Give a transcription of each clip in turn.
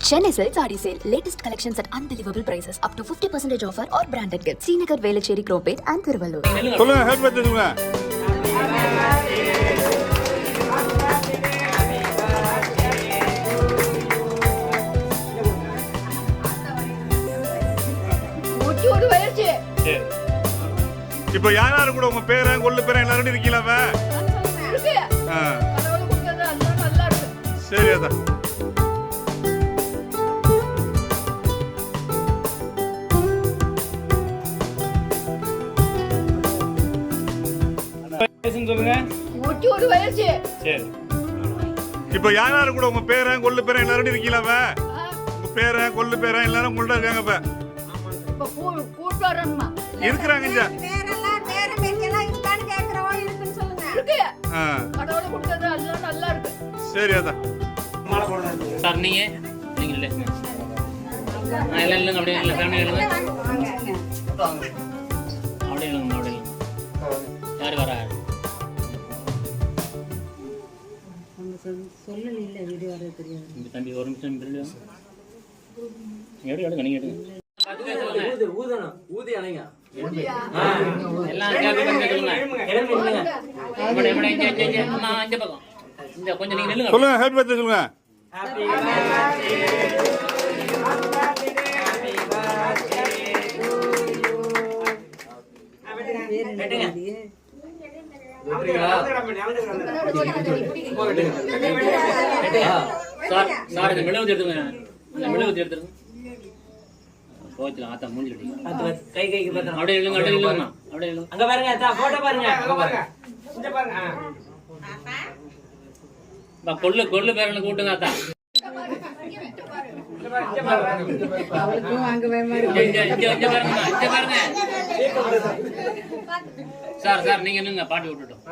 Chennai Silk Saree Sale. Latest collections at unbelievable prices. Up to 50% offer or branded gifts. Srinagar, Velachery, Cropate and Thiruvallur. சொல்லுங்க help பண்ணுங்க. இப்போ யாராரு கூட உங்க பேரை கொள்ளு பேரை எல்லாரும் இருக்கீங்களா? சரி அதான். சொல்லுங்க. சரி. இப்போ யாராரு கூட உங்க பேரை கொள்ளு பேரை எல்லாரும் இருக்கீங்களா? உங்க பேரை கொள்ளு பேரை எல்லாரும் உங்கள்ட்ட இருக்காங்க. இப்ப இருக்கிறாங்க இங்க. சரி அதான். சார் நீங்க இல்ல எல்லாம் இல்லைங்க அப்படியே இல்லை ஃபேமிலி இல்லைங்க அப்படியே இல்லைங்க அப்படியே யார் வரா தம்பி ஒரு நிமிஷம் எடுங்க நீங்க எடுங்க சொல்லுங்க ஹெல்ப் பண்ணி சொல்லுங்க. சார் இந்த மெழுகுவர்த்தி எடுத்துங்க இந்த மெழுகுவர்த்தி எடுத்துருங்க போச்சலாம் ஆத்தா மூஞ்சி கை கைக்கு பார்த்தா அப்படியே இல்லைங்க அப்படியே இல்லைங்க அப்படியே இல்லைங்க அங்க பாருங்க அத்தா போட்டோ பாருங்க இங்க பாருங்க பா கொள்ளு பேரன கூட்டுங்க அத்தா அவளுக்கு வாங்கவே மாதிரி இங்க பாருங்க சார் நீங்க என்னங்க பாட்டி விட்டுட்டோம்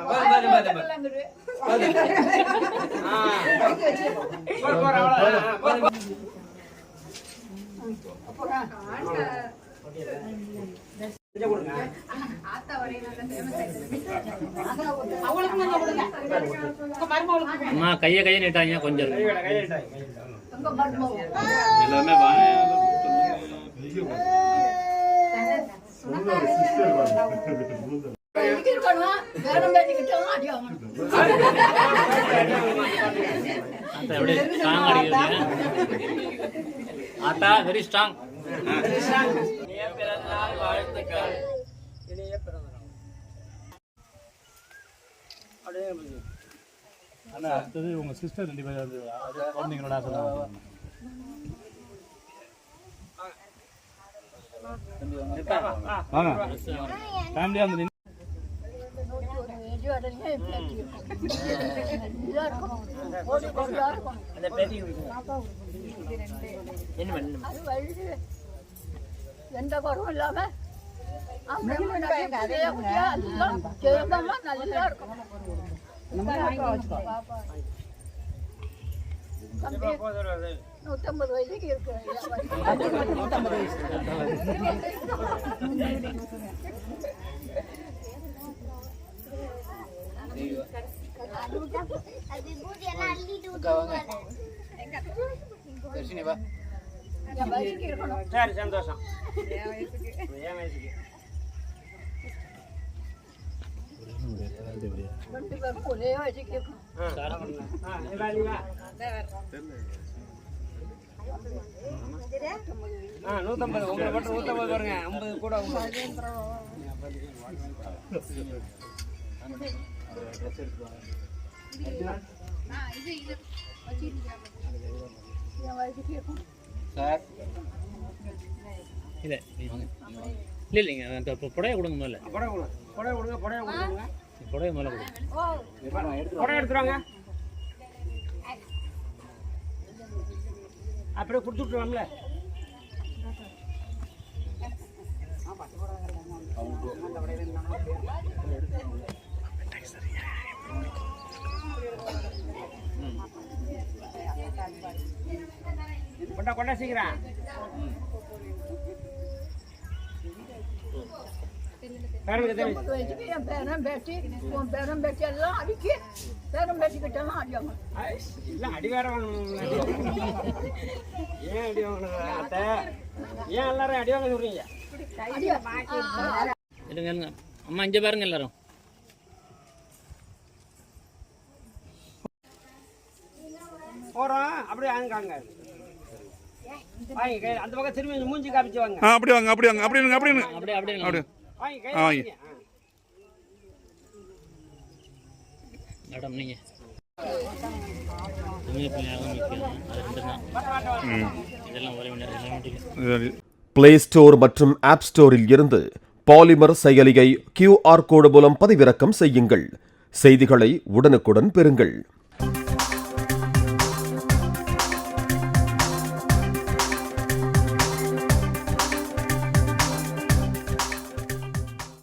அம்மா கையை நீட்டாங்க கொஞ்சம் எல்லாமே ஆத்தா வெரி ஸ்ட்ராங் அண்ணா அடுத்தது உங்க சிஸ்டர் 2 பேர் குழந்தைங்களோட வாங்க ஃபேமிலியா வந்து எந்த குறவும் இல்லாம நல்லா இருக்கும். 150 வயசுக்கு இருக்கு. சரி சந்தோஷம் ஒரே வயசுக்கு 150 உங்களை மட்டும் 150 பாருங்க 50 கூட சார் இல்லைங்க புடைய கொடுங்க முதல்ல புடைய முதல்ல புடைய எடுத்துருவாங்க அப்படியே கொடுத்துட்டுருவாங்கல்ல கொண்டா சீக்கிரம் 80 வயசுக்கு என் பேரன் பேட்டி உன் பேரன் பேட்டி எல்லாம் அடிக்கி பேரன் பேட்டிக்கிட்டெல்லாம் அடியாங்க இல்ல அடி வேற ஏன் அடி வாங்கணும் அத்தை? ஏன் எல்லாரும் அடி வாங்க சொல்றீங்க? இருங்க இருங்க அம்மா இங்க பாருங்க எல்லாரும் போறோம் அப்படியே ஆங்காங்க வாங்க கை அந்த பக்கம் திரும்பி மூஞ்சி காமிச்சு வாங்க. அப்படி வாங்க அப்படி வாங்க அப்படி இருங்க அப்படி இருங்க அப்படியே அப்படியே அப்படி வாங்க கை வாங்க. வாங்க. மேடம் நீங்க இதெல்லாம் ஒரே நேரம் பிளே ஸ்டோர் மற்றும் ஆப் ஸ்டோரில் இருந்து பாலிமர் செயலியை QR கோடு மூலம் பதிவிறக்கம் செய்யுங்கள். செய்திகளை உடனுக்குடன் பெறுங்கள்.